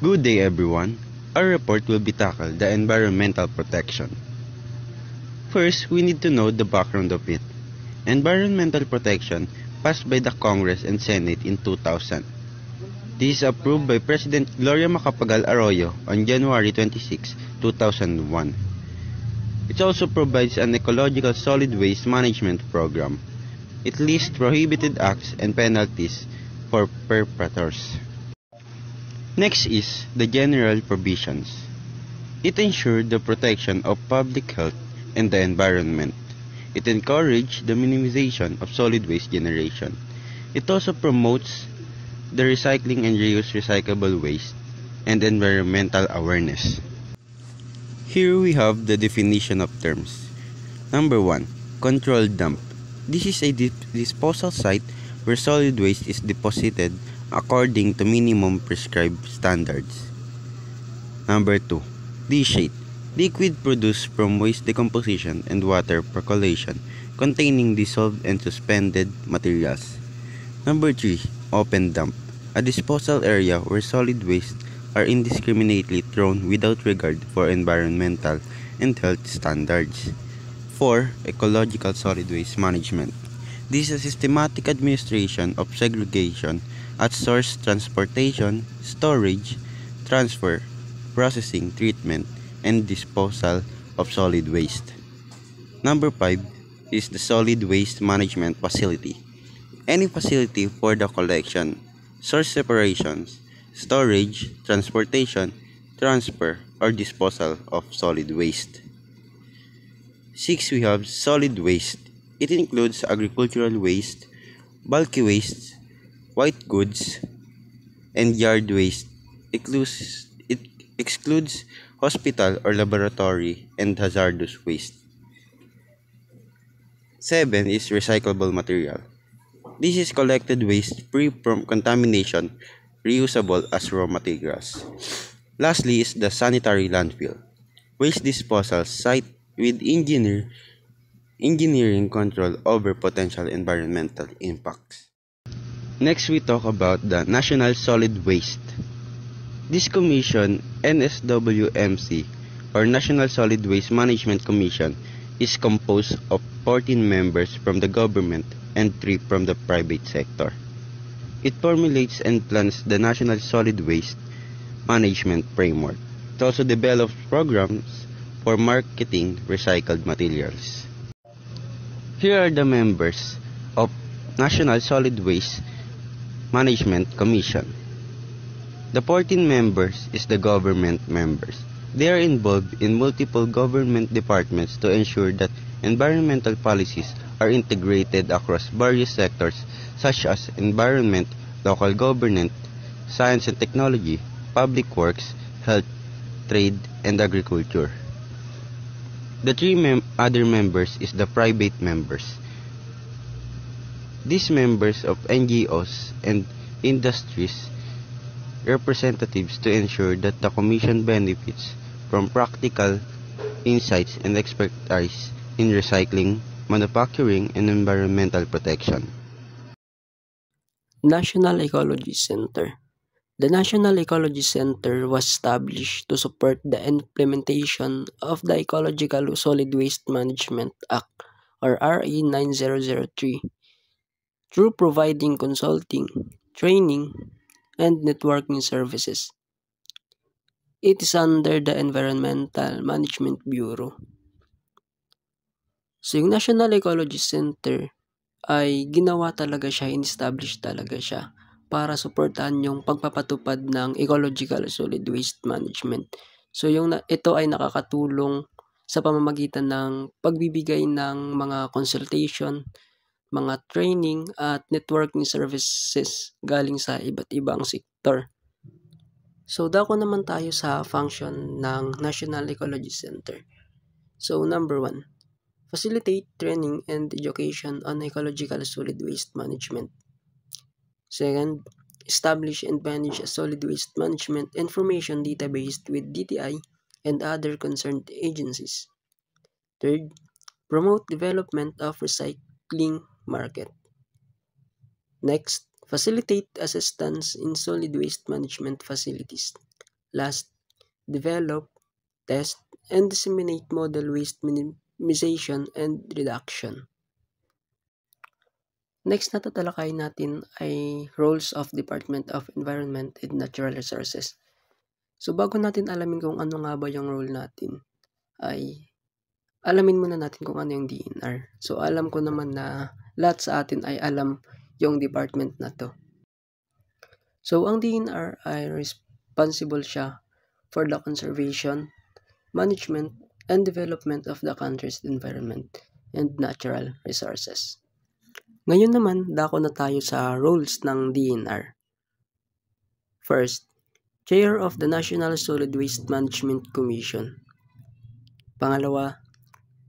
Good day everyone. Our report will be tackled the environmental protection. First, we need to know the background of it. Environmental protection passed by the Congress and Senate in 2000. This is approved by President Gloria Macapagal Arroyo on January 26, 2001. It also provides an ecological solid waste management program. It lists prohibited acts and penalties for perpetrators. Next is the general provisions. It ensures the protection of public health and the environment. It encourages the minimization of solid waste generation. It also promotes the recycling and reuse recyclable waste and environmental awareness. Here we have the definition of terms. Number 1. Controlled dump. This is a disposal site where solid waste is deposited according to minimum prescribed standards. Number 2. Leachate. Liquid produced from waste decomposition and water percolation containing dissolved and suspended materials. Number 3. Open dump. A disposal area where solid waste are indiscriminately thrown without regard for environmental and health standards. 4. Ecological solid waste management. This is a systematic administration of segregation at source, transportation, storage, transfer, processing, treatment, and disposal of solid waste. Number 5 is the solid waste management facility. Any facility for the collection, source separations, storage, transportation, transfer, or disposal of solid waste. 6. We have solid waste. It includes agricultural waste, bulky waste, white goods, and yard waste. It excludes hospital or laboratory and hazardous waste. 7 is recyclable material. This is collected waste free from contamination, reusable as raw materials. Lastly is the sanitary landfill. Waste disposal site with engineering control over potential environmental impacts. Next, we talk about the National Solid Waste. This commission, NSWMC, or National Solid Waste Management Commission, is composed of 14 members from the government and 3 from the private sector. It formulates and plans the National Solid Waste Management Framework. It also develops programs for marketing recycled materials. Here are the members of National Solid Waste Management Commission. The 14 members is the government members. They are involved in multiple government departments to ensure that environmental policies are integrated across various sectors such as environment, local government, science and technology, public works, health, trade, and agriculture. The 3 other members is the private members. These members of NGOs and industries representatives to ensure that the Commission benefits from practical insights and expertise in recycling, manufacturing, and environmental protection. National Ecology Center. The National Ecology Center was established to support the implementation of the Ecological Solid Waste Management Act, or RA 9003, through providing consulting, training, and networking services. It is under the Environmental Management Bureau. So yung National Ecology Center ay ginawa talaga siya, in-establish talaga siya para suportahan yung pagpapatupad ng ecological solid waste management. So ito ay nakakatulong sa pamamagitan ng pagbibigay ng mga consultation, mga training at networking services galing sa iba't ibang sektor. So dako naman tayo sa function ng National Ecology Center. So number 1, facilitate training and education on ecological solid waste management. Second, establish and manage a solid waste management information database with DTI and other concerned agencies. Third, promote development of recycling market. Next, facilitate assistance in solid waste management facilities. Last, develop, test, and disseminate model waste minimization and reduction. Next na tatalakayin natin ay roles of Department of Environment and Natural Resources. So bago natin alamin kung ano nga ba yung role natin, ay alamin muna natin kung ano yung DNR. So alam ko naman na lahat sa atin ay alam yung department na to. So ang DNR ay responsible siya for the conservation, management, and development of the country's environment and natural resources. Ngayon naman, dako na tayo sa roles ng DNR. First, Chair of the National Solid Waste Management Commission. Pangalawa,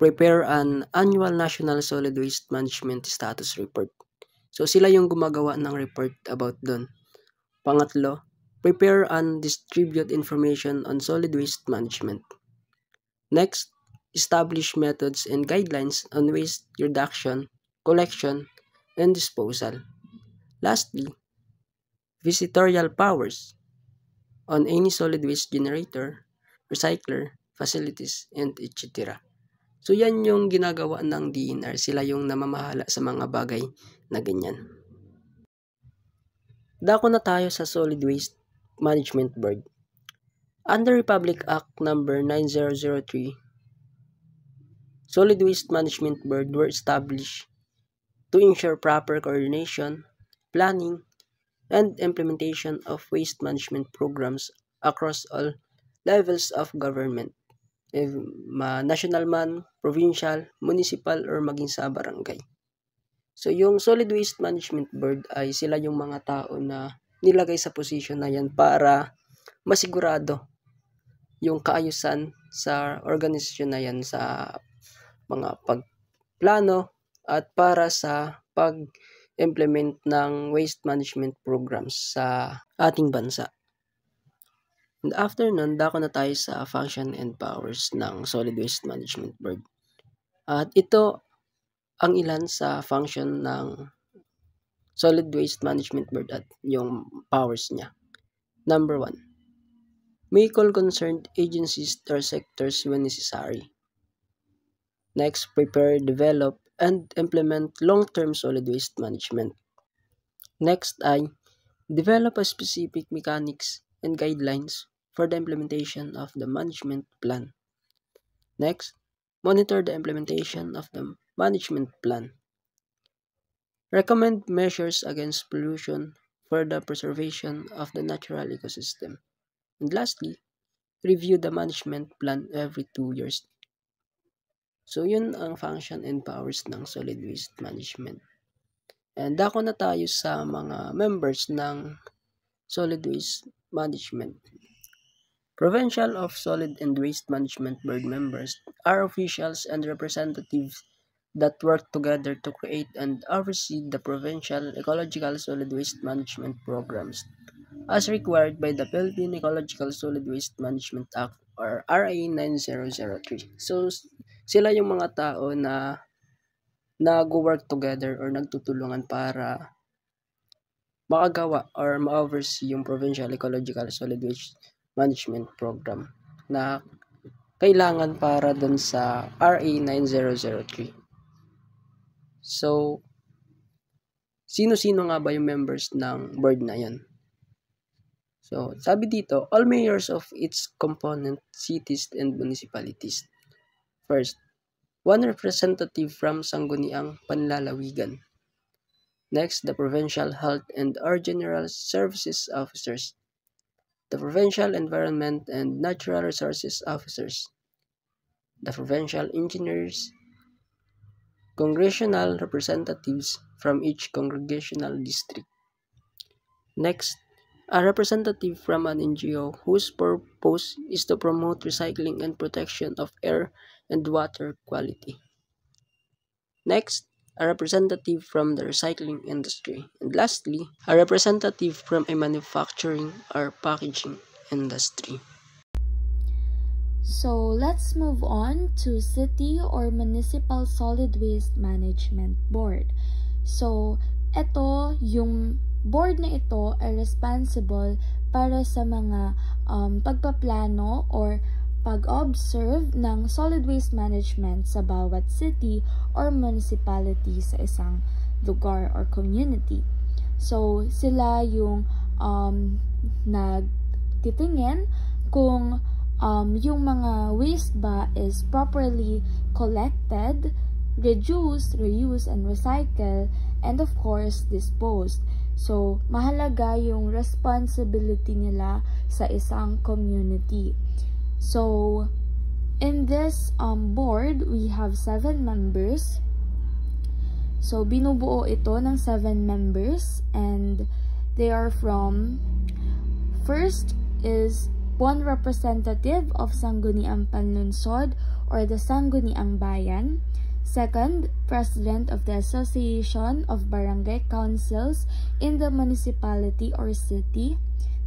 prepare an annual National Solid Waste Management Status Report. So sila yung gumagawa ng report about doon. Pangatlo, prepare and distribute information on solid waste management. Next, establish methods and guidelines on waste reduction, collection, and disposal. Lastly, visitorial powers on any solid waste generator, recycler, facilities, and etc. So yan yung ginagawa ng DNR. Sila yung namamahala sa mga bagay na ganyan. Dako na tayo sa Solid Waste Management Board. Under Republic Act No. 9003, Solid Waste Management Board were established to ensure proper coordination, planning, and implementation of waste management programs across all levels of government, national man, provincial, municipal, or maging sa barangay. So yung Solid Waste Management Board ay sila yung mga tao na nilagay sa posisyon na yan para masigurado yung kaayusan sa organisasyon na yan sa mga pagplano at para sa pag-implement ng waste management programs sa ating bansa. And after nun, dako na tayo sa function and powers ng Solid Waste Management Board. At ito ang ilan sa function ng Solid Waste Management Board at yung powers niya. Number 1, may call concerned agencies or sectors when necessary. Next, prepare, develop, and implement long-term solid waste management. Next ay develop a specific mechanics and guidelines for the implementation of the management plan. Next, monitor the implementation of the management plan. Recommend measures against pollution for the preservation of the natural ecosystem. And lastly, review the management plan every 2 years. So yun ang function and powers ng solid waste management. And dako na tayo sa mga members ng solid waste management. Provincial of Solid and Waste Management Board members are officials and representatives that work together to create and oversee the provincial ecological solid waste management programs as required by the Philippine Ecological Solid Waste Management Act or RA 9003. So sila yung mga tao na nag-work together or nagtutulungan para makagawa or ma-oversee yung Provincial Ecological Solid Waste Management Program na kailangan para dun sa RA 9003. So, sino-sino nga ba yung members ng board na yan? So, sabi dito, all mayors of its component cities and municipalities. First, one representative from Sangguniang Panlalawigan. Next, the Provincial Health and or General Services Officers. The Provincial Environment and Natural Resources Officers. The Provincial Engineers. Congressional representatives from each congressional district. Next, a representative from an NGO whose purpose is to promote recycling and protection of air and water quality. Next, a representative from the recycling industry. And lastly, a representative from a manufacturing or packaging industry. So, let's move on to City or Municipal Solid Waste Management Board. So, yung board na ito ay responsible para sa mga pagpaplano or pag-observe ng solid waste management sa bawat city or municipality sa isang lugar or community. So, sila yung nagtitingin kung yung mga waste ba is properly collected, reduced, reused, and recycled, and of course, disposed. So, mahalaga yung responsibility nila sa isang community. So, in this board, we have 7 members. So, binubuo ito ng 7 members, and they are from, first is one representative of Sangguniang Panlunsod or the Sangguniang Bayan. Second, President of the Association of Barangay Councils in the municipality or city.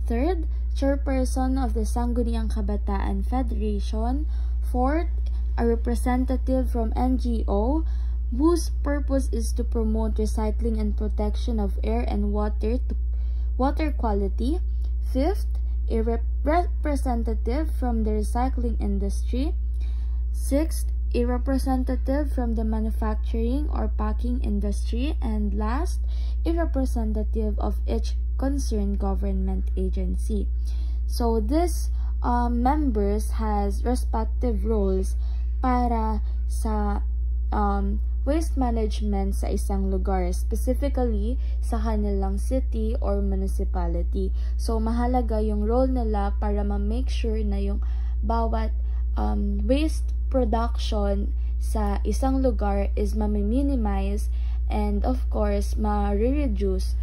Third, Chairperson of the Sangguniang Kabataan Federation. Fourth, a representative from NGO whose purpose is to promote recycling and protection of air and water quality. Fifth, a representative from the recycling industry. Sixth, a representative from the manufacturing or packing industry. And last, a representative of each concerned government agency. So this members has respective roles para sa waste management sa isang lugar, specifically sa kanilang city or municipality. So, mahalaga yung role nila para ma-make sure na yung bawat waste production sa isang lugar is ma-minimize and of course, ma-reduce.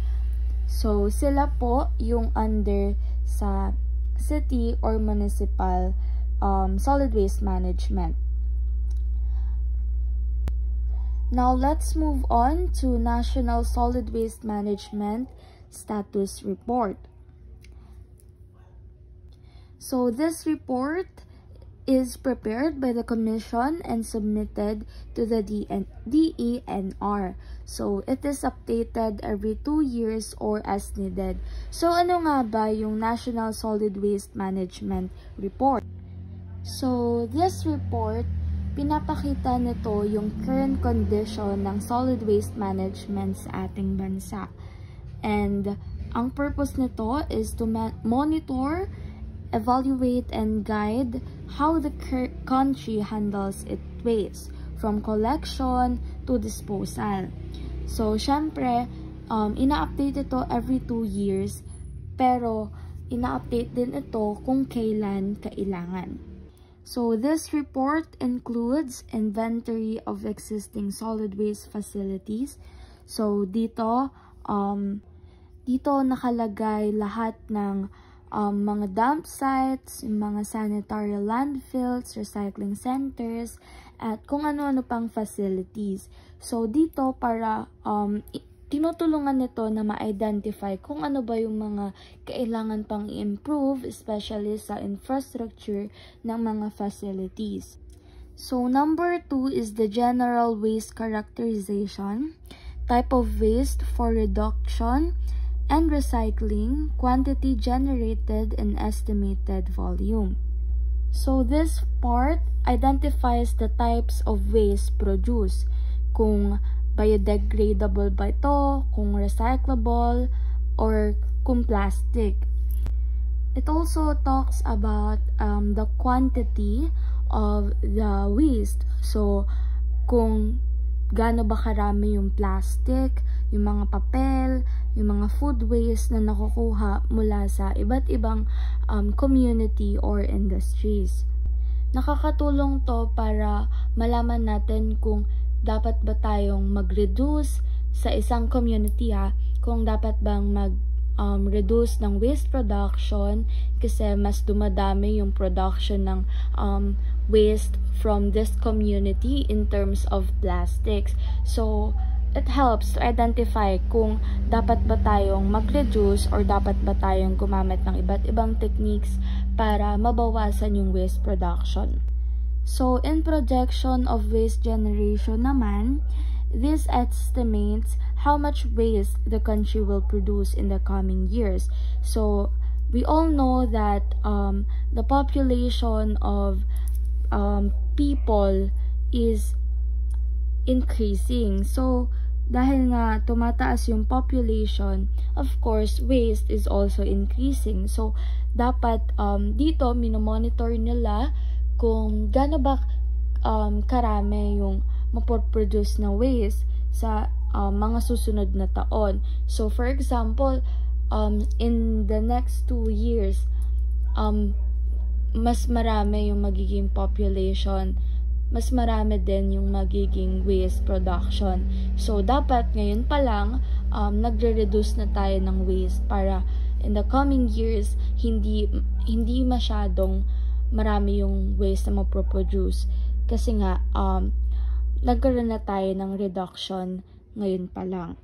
So, sila po yung under sa city or municipal solid waste management. Now, let's move on to National Solid Waste Management Status Report. So, this report is prepared by the Commission and submitted to the DENR. So, it is updated every 2 years or as needed. So, ano nga ba yung National Solid Waste Management Report? So, this report, pinapakita nito yung current condition ng solid waste management sa ating bansa. And ang purpose nito is to monitor, evaluate, and guide how the country handles its waste from collection to disposal. So, syempre, ina-update ito every 2 years, pero ina-update din ito kung kailan kailangan. So, this report includes inventory of existing solid waste facilities. So, dito nakalagay lahat ng mga dump sites, mga sanitary landfills, recycling centers, at kung ano-ano pang facilities. So, dito para tinutulungan nito na ma-identify kung ano ba yung mga kailangan pang i-improve, especially sa infrastructure ng mga facilities. So, number 2 is the general waste characterization, type of waste for reduction and recycling, quantity generated, and estimated volume. So, this part identifies the types of waste produced, kung biodegradable ba ito, kung recyclable, or kung plastic. It also talks about the quantity of the waste. So, kung gaano ba karami yung plastic, yung mga papel, yung mga food waste na nakukuha mula sa iba't ibang community or industries. Nakakatulong to para malaman natin kung dapat ba tayong mag-reduce sa isang community kung dapat bang mag-reduce ng waste production kasi mas dumadami yung production ng waste from this community in terms of plastics. So, it helps to identify kung dapat ba tayong mag-reduce or dapat ba tayong gumamit ng iba't ibang techniques para mabawasan yung waste production. So, in projection of waste generation naman, this estimates how much waste the country will produce in the coming years. So, we all know that the population of people is increasing. So, dahil nga tumataas yung population, of course, waste is also increasing. So, dapat dito, minomonitor nila kung gaano ba karami yung mapoproduce na waste sa mga susunod na taon. So, for example, in the next 2 years, mas marami yung magiging population, mas marami din yung magiging waste production. So, dapat ngayon pa lang, nagre-reduce na tayo ng waste para in the coming years, hindi masyadong marami yung waste na maproproduce. Kasi nga, nagkaroon na tayo ng reduction ngayon pa lang.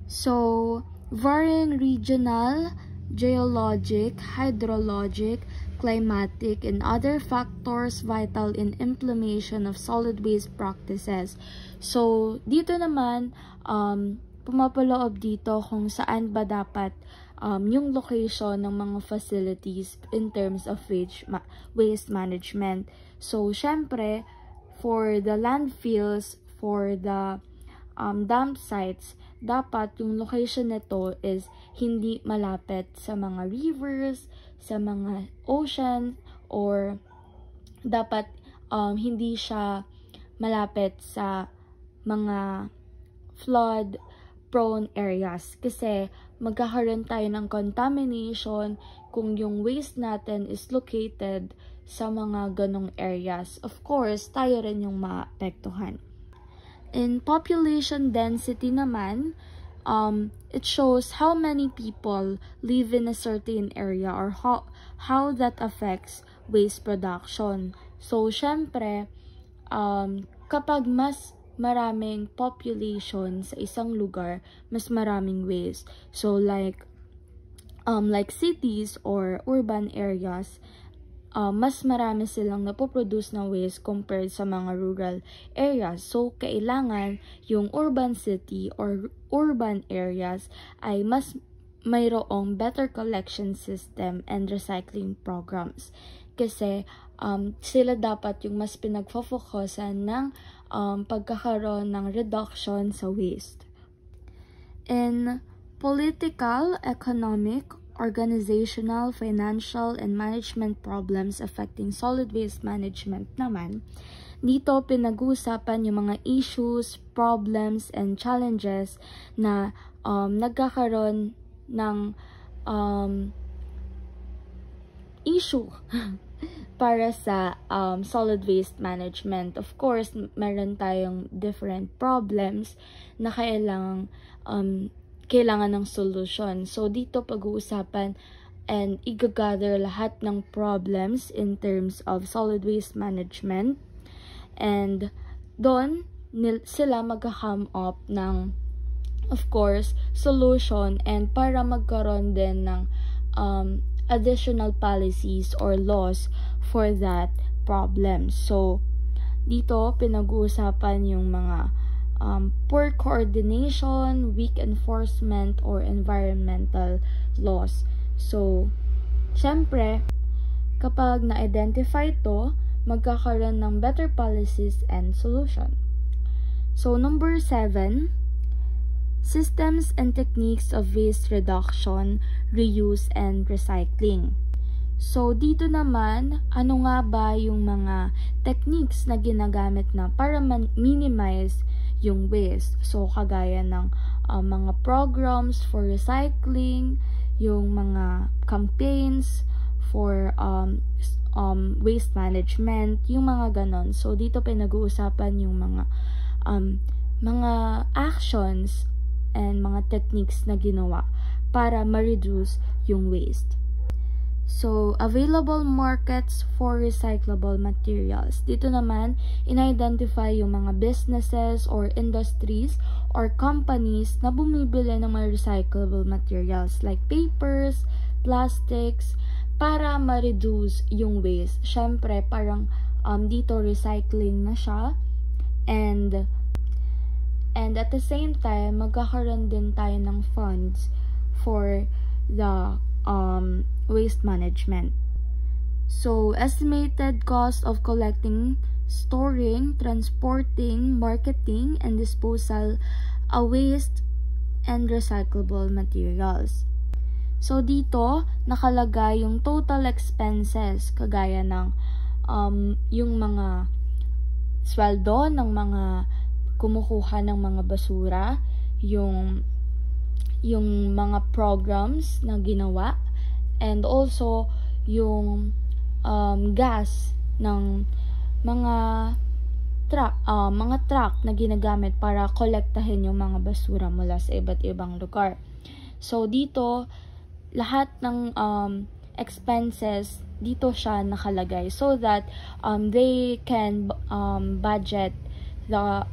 So, varying regional, geologic, hydrologic, climatic, and other factors vital in implementation of solid waste practices. So, dito naman, pumapaloob dito kung saan ba dapat yung location ng mga facilities in terms of waste management. So, syempre, for the landfills, for the dump sites, dapat yung location nito is hindi malapit sa mga rivers, sa mga ocean, or dapat hindi siya malapit sa mga flood prone areas, kasi magkakaroon tayo ng contamination kung yung waste natin is located sa mga ganong areas. Of course, tayo rin yung maapektuhan. In population density naman, it shows how many people live in a certain area or how that affects waste production. So, syempre, kapag mas maraming population sa isang lugar, mas maraming waste. So, like cities or urban areas, mas marami silang napoproduce na waste compared sa mga rural areas. So, kailangan yung urban city or urban areas ay mas mayroong better collection system and recycling programs. Kasi, sila dapat yung mas pinagfo-focusan ng pagkakaroon ng reduction sa waste. In political, economic, organizational, financial, and management problems affecting solid waste management naman, dito pinag-uusapan yung mga issues, problems, and challenges na nagkakaroon ng issue para sa solid waste management. Of course, meron tayong different problems na kailangan ng solution. So, dito pag-uusapan and i-gather lahat ng problems in terms of solid waste management. And doon, sila mag-come up ng, of course, solution, and para magkaroon din ng additional policies or laws for that problem. So, dito pinag-uusapan yung mga poor coordination, weak enforcement, or environmental laws. So, syempre, kapag na-identify ito, magkakaroon ng better policies and solution. So, number 7, systems and techniques of waste reduction, reuse, and recycling. So, dito naman, ano nga ba yung mga techniques na ginagamit na para minimize yung waste? So, kagaya ng mga programs for recycling, yung mga campaigns for waste management, yung mga ganon. So, dito pinag-uusapan yung mga actions and mga techniques na ginawa para ma-reduce yung waste. So, available markets for recyclable materials. Dito naman, in-identify yung mga businesses or industries or companies na bumibili ng mga recyclable materials like papers, plastics, para ma-reduce yung waste. Syempre, parang dito recycling na siya. And at the same time, magkakaroon din tayo ng funds for the waste management. So, estimated cost of collecting, storing, transporting, marketing, and disposal of waste and recyclable materials. So, dito, nakalagay yung total expenses, kagaya ng yung mga sweldo ng mga kumukuha ng mga basura, yung mga programs na ginawa, and also yung gas ng mga truck na ginagamit para kolektahin yung mga basura mula sa iba't ibang lugar. So dito lahat ng expenses dito siya nakalagay so that they can budget the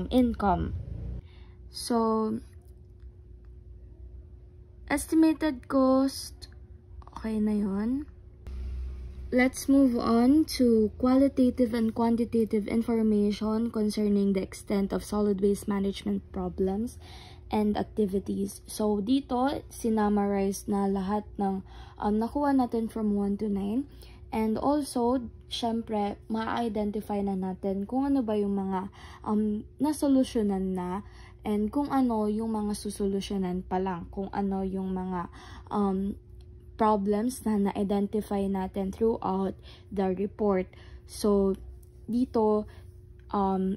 income. So estimated cost, okay na yun. Let's move on to qualitative and quantitative information concerning the extent of solid waste management problems and activities. So, dito, sinamarize na lahat ng nakuha natin from 1 to 9. And also, syempre, ma-identify na natin kung ano ba yung mga nasolusyonan na and kung ano yung mga susolusyonan pa lang, kung ano yung mga problems na na-identify natin throughout the report. So, dito,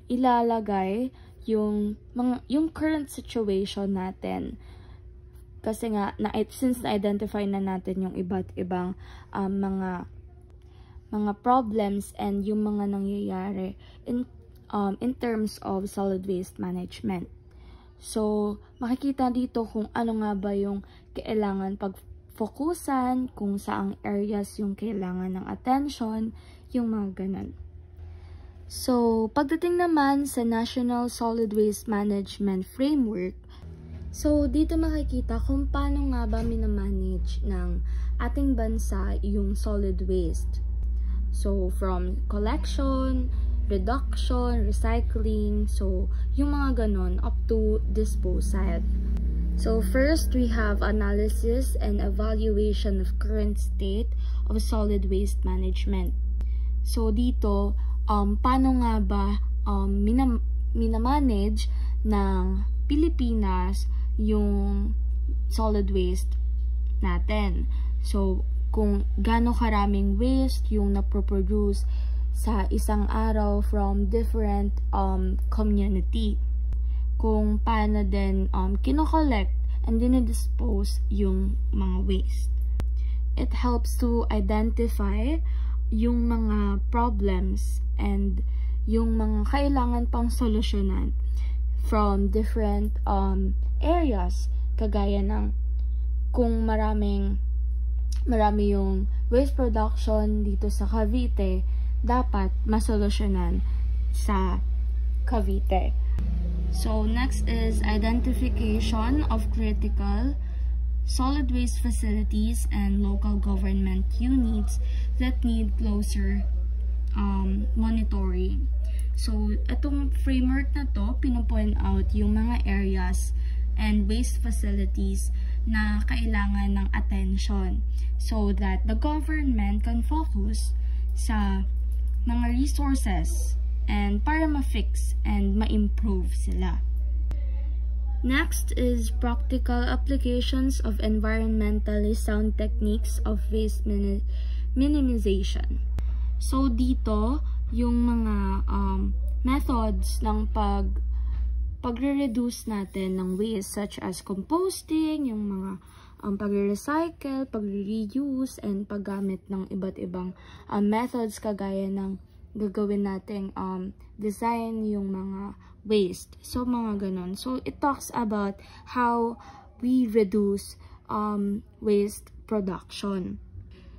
ilalagay yung current situation natin. Kasi nga, since na-identify na natin yung iba't ibang mga problems and yung mga nangyayari in terms of solid waste management. So, makikita dito kung ano nga ba yung kailangan pag-focusan, kung saang areas yung kailangan ng attention, yung mga ganun. So, pagdating naman sa National Solid Waste Management Framework, so dito makikita kung paano nga ba minamanage ng ating bansa yung solid waste. So, from collection, reduction, recycling, so yung mga ganon up to disposal. So first, we have analysis and evaluation of current state of solid waste management. So dito, paano nga ba minamanage ng Pilipinas yung solid waste natin. So kung gaano karaming waste yung naproproduce sa isang araw from different community. Kung paano din kino-collect and dinidispose yung mga waste. It helps to identify yung mga problems and yung mga kailangan pang solusyonan from different areas. Kagaya ng kung marami yung waste production dito sa Cavite, dapat masolusyonan sa Cavite. So, next is identification of critical solid waste facilities and local government units that need closer monitoring. So, itong framework na to, pinopoint out yung mga areas and waste facilities na kailangan ng attention so that the government can focus sa mga resources and para ma-fix and ma-improve sila. Next is practical applications of environmentally sound techniques of waste minimization. So dito, yung mga methods ng pagre-reduce natin ng waste such as composting, yung mga pagre-recycle, pagre-reuse, and paggamit ng iba't ibang methods kagaya ng gagawin nating design yung mga waste. So, mga ganon. So, it talks about how we reduce waste production.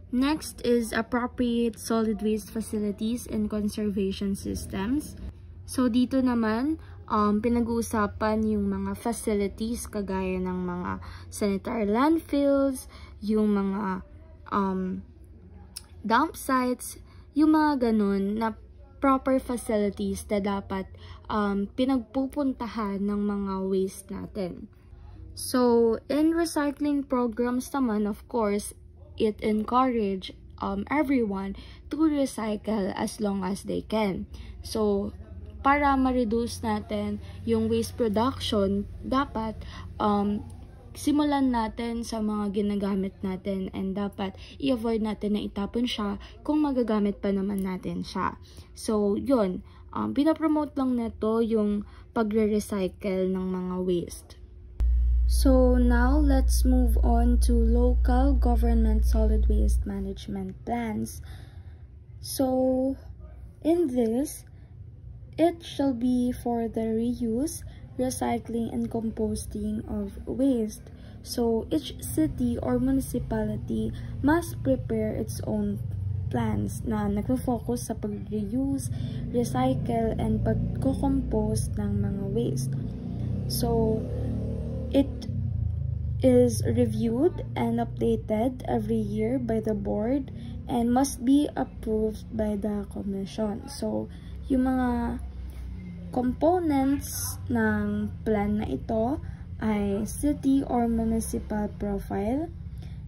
Next is appropriate solid waste facilities and conservation systems. So, dito naman, pinag-uusapan yung mga facilities kagaya ng mga sanitary landfills, yung mga dump sites, yung mga ganun na proper facilities na dapat pinagpupuntahan ng mga waste natin. So, in recycling programs naman, of course, it encourage everyone to recycle as long as they can. So, para ma-reduce natin yung waste production, dapat simulan natin sa mga ginagamit natin and dapat i-avoid natin na itapon siya kung magagamit pa naman natin siya. So, yun. Pinapromote lang nito yung pagre-recycle ng mga waste. So now let's move on to local government solid waste management plans. So in this, it shall be for the reuse, recycling, and composting of waste. So each city or municipality must prepare its own plans na nagfo-focus sa pag-reuse, recycle, and pag-compose ng mga waste. So it is reviewed and updated every year by the board and must be approved by the commission. So, yung mga components ng plan na ito ay city or municipal profile.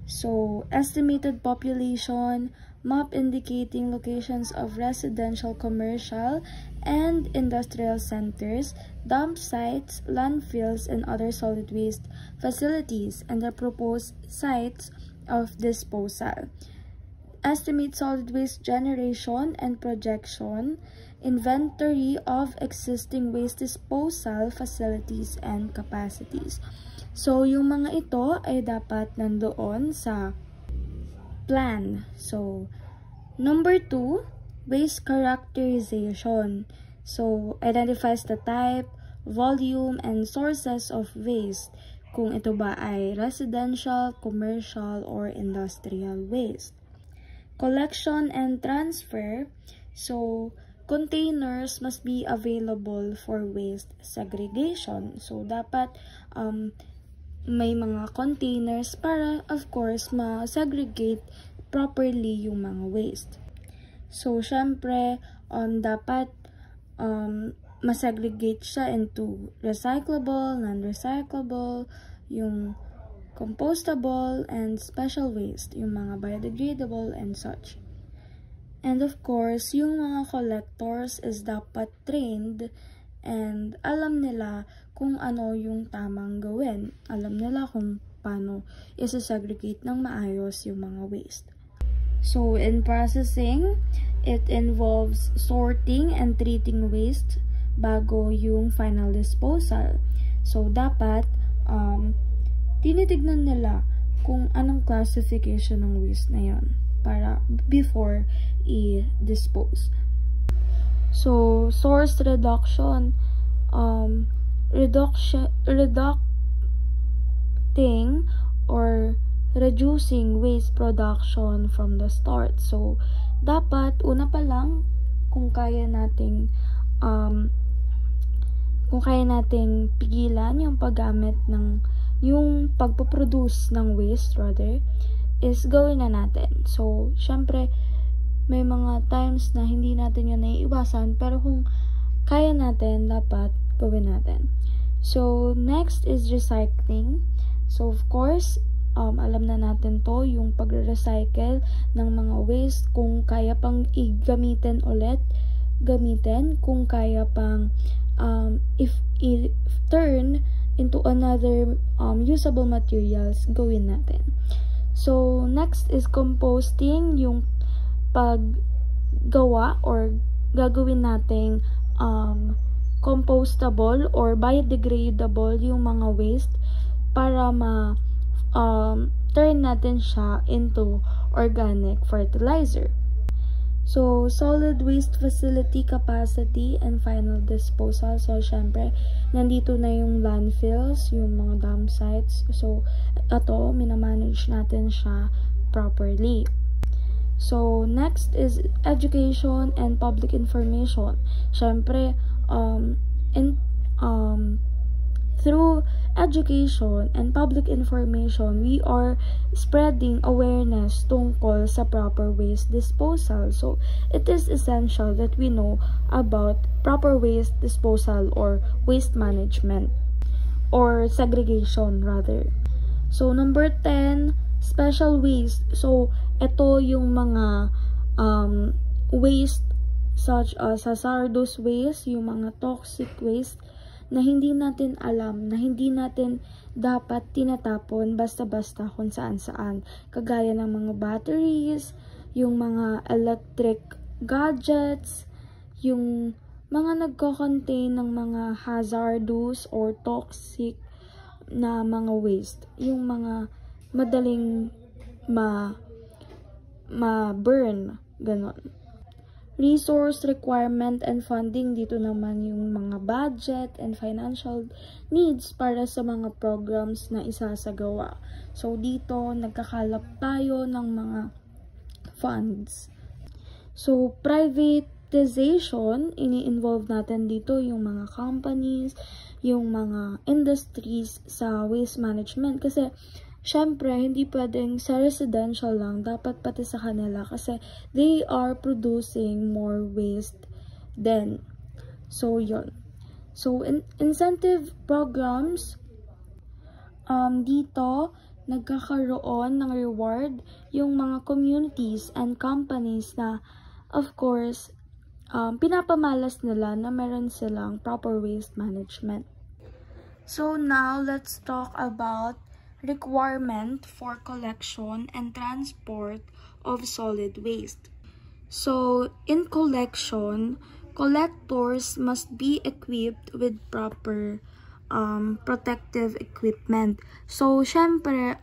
So, estimated population, map indicating locations of residential, commercial, and industrial centers, dump sites, landfills, and other solid waste facilities, and the proposed sites of disposal. Estimate solid waste generation and projection, inventory of existing waste disposal facilities and capacities. So, yung mga ito ay dapat nandoon sa plan. So, number 2, waste characterization. So, identifies the type, volume, and sources of waste. Kung ito ba ay residential, commercial, or industrial waste. Collection and transfer. So, containers must be available for waste segregation. So, dapat may mga containers para, of course, ma-segregate properly yung mga waste. So, syempre, dapat ma-segregate siya into recyclable, non-recyclable, yung compostable, and special waste, yung mga biodegradable, and such. And of course, yung mga collectors is dapat trained and alam nila kung ano yung tamang gawin. Alam nila kung paano isa-segregate ng maayos yung mga waste. So, in processing, it involves sorting and treating waste bago yung final disposal. So, dapat tinitignan nila kung anong classification ng waste na yan para before i-dispose. So, source reduction, reducting or reducing waste production from the start. So, dapat una pa lang kung kaya nating pigilan yung paggamit ng yung pagpo-produce ng waste rather is gawin na natin. So, syempre may mga times na hindi natin yun naiiwasan pero kung kaya natin, dapat gawin natin. So, next is recycling. So, of course, alam na natin to, yung pagre-recycle ng mga waste, kung kaya pang i-gamitin ulit, gamitin, kung kaya pang if i-turn into another usable materials, gawin natin. So, next is composting, yung paggawa or gagawin nating compostable or biodegradable yung mga waste para turn natin siya into organic fertilizer. So, solid waste facility capacity and final disposal. So, syempre, nandito na yung landfills, yung mga dump sites. So, ito, minamanage natin siya properly. So, next is education and public information. Syempre, through education and public information, we are spreading awareness tungkol sa proper waste disposal. So, it is essential that we know about proper waste disposal or waste management. or segregation rather. So, number 10, special waste. So, ito yung mga waste such as hazardous waste, yung mga toxic waste na hindi natin alam, na hindi natin dapat tinatapon basta-basta kung saan-saan. Kagaya ng mga batteries, yung mga electric gadgets, yung mga nagko-contain ng mga hazardous or toxic na mga waste, yung mga madaling ma-burn, ganon. Resource requirement and funding, dito naman yung mga budget and financial needs para sa mga programs na isasagawa. So, dito, nagkakalap tayo ng mga funds. So, privatization, ini-involve natin dito yung mga companies, yung mga industries sa waste management. Kasi, syempre, hindi pwedeng sa residential lang, dapat pati sa kanila kasi they are producing more waste then. So, yun. So, incentive programs, dito, nagkakaroon ng reward yung mga communities and companies na, of course, pinapamalas nila na meron silang proper waste management. So, now, let's talk about requirement for collection and transport of solid waste. So, in collection, collectors must be equipped with proper protective equipment. So, syempre,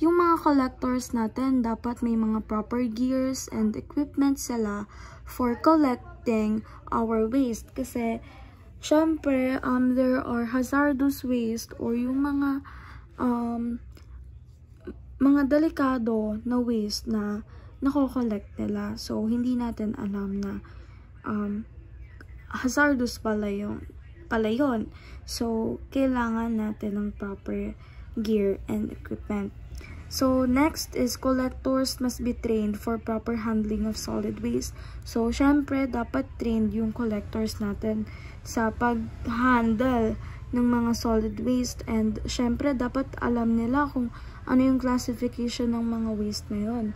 yung mga collectors natin, dapat may mga proper gears and equipment sila for collecting our waste. Kasi, syempre, there are hazardous waste or yung mga delikado na waste na nako-collect nila. So, hindi natin alam na hazardous pala yun. So, kailangan natin ng proper gear and equipment. So, next is collectors must be trained for proper handling of solid waste. So, syempre, dapat trained yung collectors natin sa pag-handle ng mga solid waste. And, syempre, dapat alam nila kung ano yung classification ng mga waste na yun.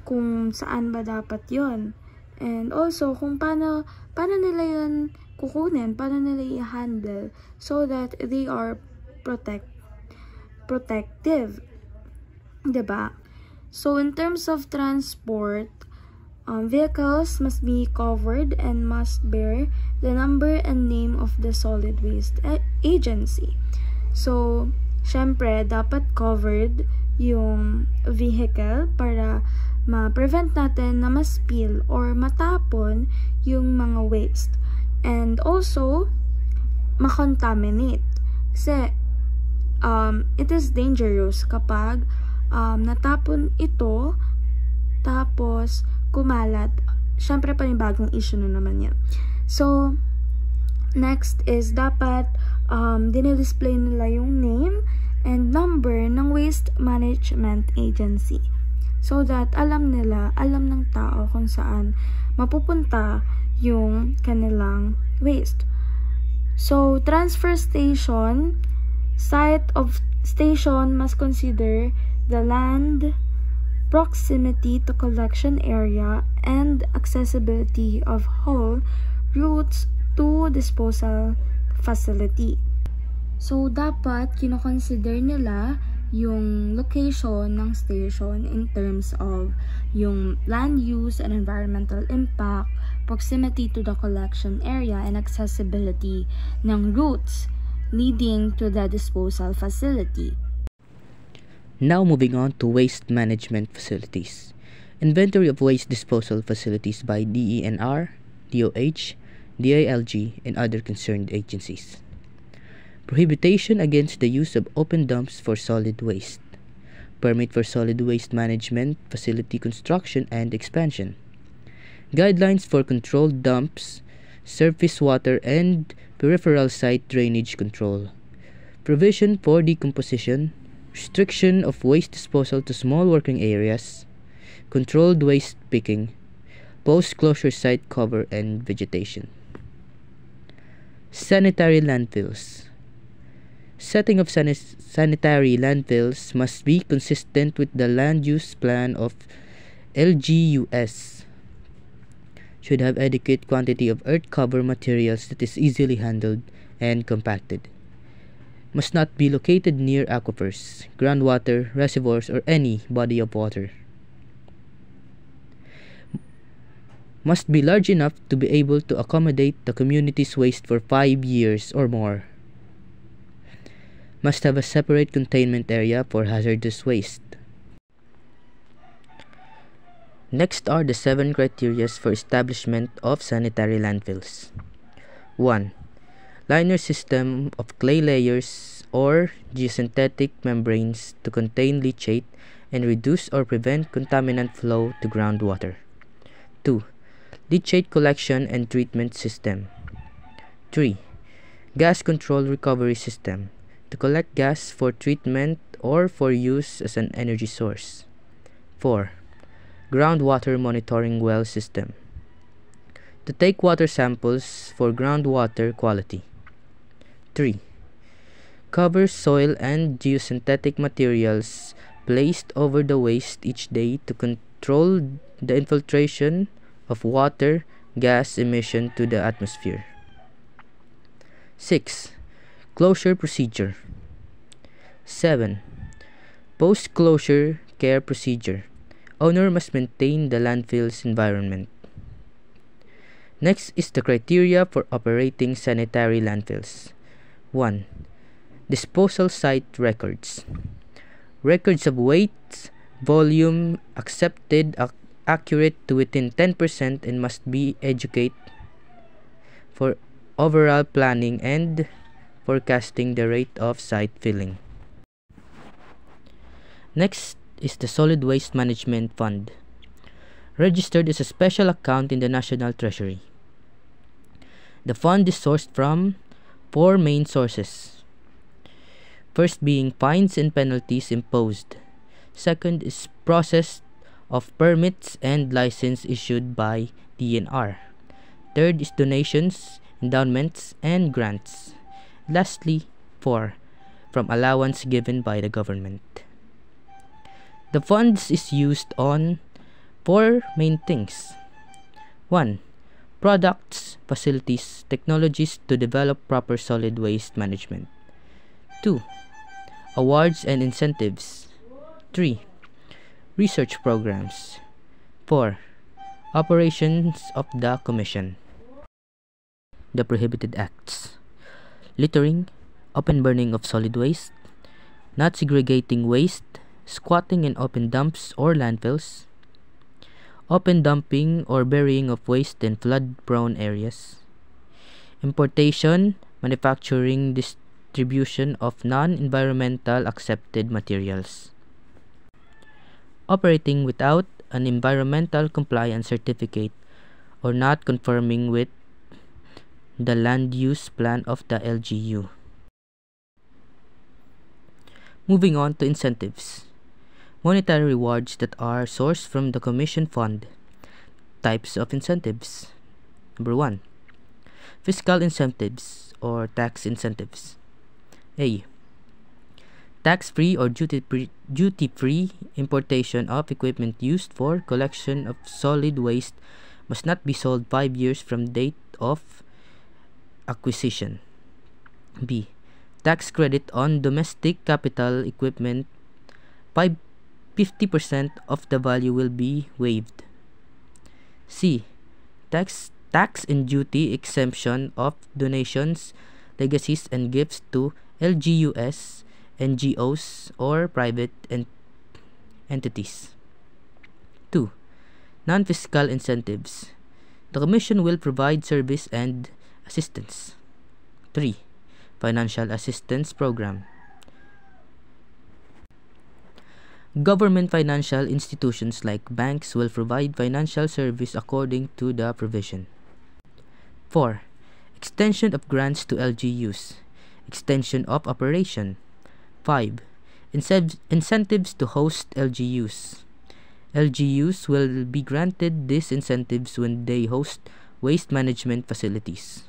Kung saan ba dapat yun. And also, kung paano nila yun kukunin, paano nila i-handle so that they are protective. Diba? So, in terms of transport, vehicles must be covered and must bear the number and name of the solid waste agency. So, syempre, dapat covered yung vehicle para ma-prevent natin na ma-spill or matapon yung mga waste. And also, ma-contaminate. Kasi, it is dangerous kapag natapon ito, tapos kumalat. Syempre, panibagong issue na naman yan. So, next is dapat dinidisplay nila yung name and number ng Waste Management Agency. So that alam ng tao kung saan mapupunta yung kanilang waste. So, transfer station, site of station must consider the land, proximity to collection area, and accessibility of haul routes to disposal facility. So, dapat kino-consider nila yung location ng station in terms of yung land use and environmental impact, proximity to the collection area, and accessibility ng routes leading to the disposal facility. Now moving on to waste management facilities. Inventory of waste disposal facilities by DENR, DOH, DILG, and other concerned agencies. Prohibition against the use of open dumps for solid waste. Permit for solid waste management facility construction and expansion. Guidelines for controlled dumps, surface water and peripheral site drainage control. Provision for decomposition, restriction of waste disposal to small working areas, controlled waste picking, post-closure site cover and vegetation. Sanitary landfills. Setting of sanitary landfills must be consistent with the land use plan of LGUS. Should have adequate quantity of earth cover materials that is easily handled and compacted. Must not be located near aquifers, groundwater, reservoirs, or any body of water. Must be large enough to be able to accommodate the community's waste for 5 years or more. Must have a separate containment area for hazardous waste. Next are the 7 criteria for establishment of sanitary landfills. 1. Liner system of clay layers or geosynthetic membranes to contain leachate and reduce or prevent contaminant flow to groundwater. 2. Leachate collection and treatment system. 3. Gas control recovery system to collect gas for treatment or for use as an energy source. 4. Groundwater monitoring well system to take water samples for groundwater quality. 3. Cover soil and geosynthetic materials placed over the waste each day to control the infiltration of water gas emission to the atmosphere. 6. Closure procedure. 7. Post-closure care procedure. Owner must maintain the landfill's environment. Next is the criteria for operating sanitary landfills. 1. Disposal site records. Records of weight, volume, accepted, accurate to within 10% and must be educate for overall planning and forecasting the rate of site filling. Next is the Solid Waste Management Fund, registered as a special account in the National Treasury. The fund is sourced from 4 main sources. First being fines and penalties imposed. Second is process of permits and license issued by DNR. Third is donations, endowments, and grants. Lastly, 4. From allowance given by the government. The funds is used on 4 main things. 1. Products, facilities, technologies to develop proper solid waste management. 2. Awards and incentives. 3. Research programs. 4. Operations of the Commission. The prohibited acts: littering, open burning of solid waste, not segregating waste, squatting in open dumps or landfills, open dumping or burying of waste in flood-prone areas, importation, manufacturing, distribution of non-environmental accepted materials, operating without an environmental compliance certificate or not conforming with the land use plan of the LGU. Moving on to incentives. Monetary rewards that are sourced from the Commission Fund. Types of incentives. Number 1. Fiscal incentives or tax incentives. A. Tax-free or duty-free importation of equipment used for collection of solid waste must not be sold 5 years from date of acquisition. B. Tax credit on domestic capital equipment. 50% of the value will be waived. C. Tax and duty exemption of donations, legacies, and gifts to LGUS, NGOs, or private entities. 2. Non-fiscal incentives. The Commission will provide service and assistance. 3. Financial assistance program. Government financial institutions like banks will provide financial service according to the provision. 4. Extension of grants to LGUs. Extension of operation. 5. Incentives to host LGUs. LGUs will be granted these incentives when they host waste management facilities.